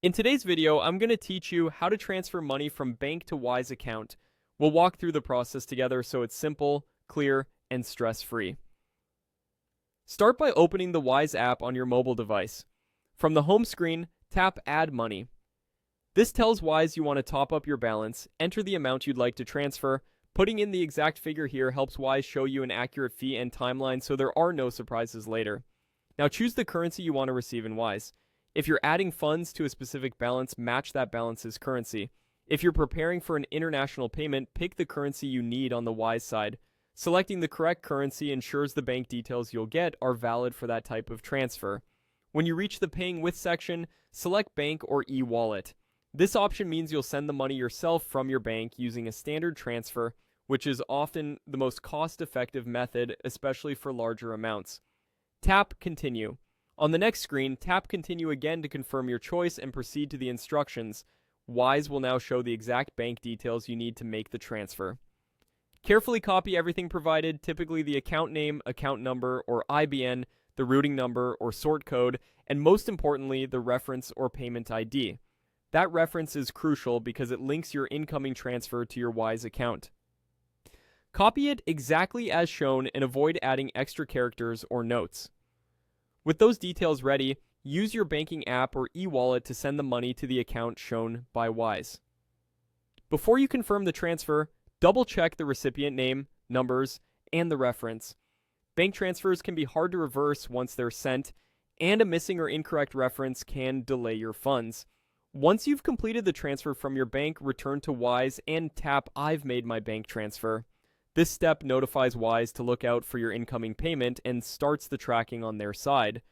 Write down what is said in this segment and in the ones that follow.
In today's video, I'm going to teach you how to transfer money from bank to Wise account. We'll walk through the process together so it's simple, clear, and stress-free. Start by opening the Wise app on your mobile device. From the home screen, tap Add Money. This tells Wise you want to top up your balance, enter the amount you'd like to transfer. Putting in the exact figure here helps Wise show you an accurate fee and timeline so there are no surprises later. Now choose the currency you want to receive in Wise. If you're adding funds to a specific balance, match that balance's currency. If you're preparing for an international payment, pick the currency you need on the Wise side. Selecting the correct currency ensures the bank details you'll get are valid for that type of transfer. When you reach the Paying With section, select Bank or e-Wallet. This option means you'll send the money yourself from your bank using a standard transfer, which is often the most cost-effective method, especially for larger amounts. Tap Continue. On the next screen, tap Continue again to confirm your choice and proceed to the instructions. Wise will now show the exact bank details you need to make the transfer. Carefully copy everything provided, typically the account name, account number, or IBAN, the routing number or sort code, and most importantly, the reference or payment ID. That reference is crucial because it links your incoming transfer to your Wise account. Copy it exactly as shown and avoid adding extra characters or notes. With those details ready, use your banking app or e-wallet to send the money to the account shown by Wise. Before you confirm the transfer, double-check the recipient name, numbers, and the reference. Bank transfers can be hard to reverse once they're sent, and a missing or incorrect reference can delay your funds. Once you've completed the transfer from your bank, return to Wise and tap I've made my bank transfer. This step notifies Wise to look out for your incoming payment and starts the tracking on their side.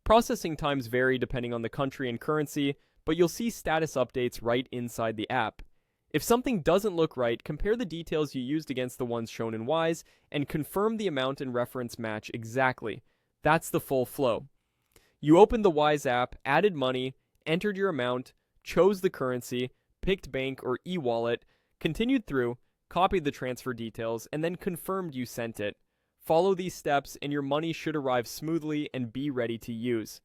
Processing times vary depending on the country and currency, but you'll see status updates right inside the app. If something doesn't look right, compare the details you used against the ones shown in Wise and confirm the amount and reference match exactly. That's the full flow. You opened the Wise app, added money, entered your amount, chose the currency, picked bank or e-wallet, continued through, copied the transfer details, and then confirmed you sent it. Follow these steps and your money should arrive smoothly and be ready to use.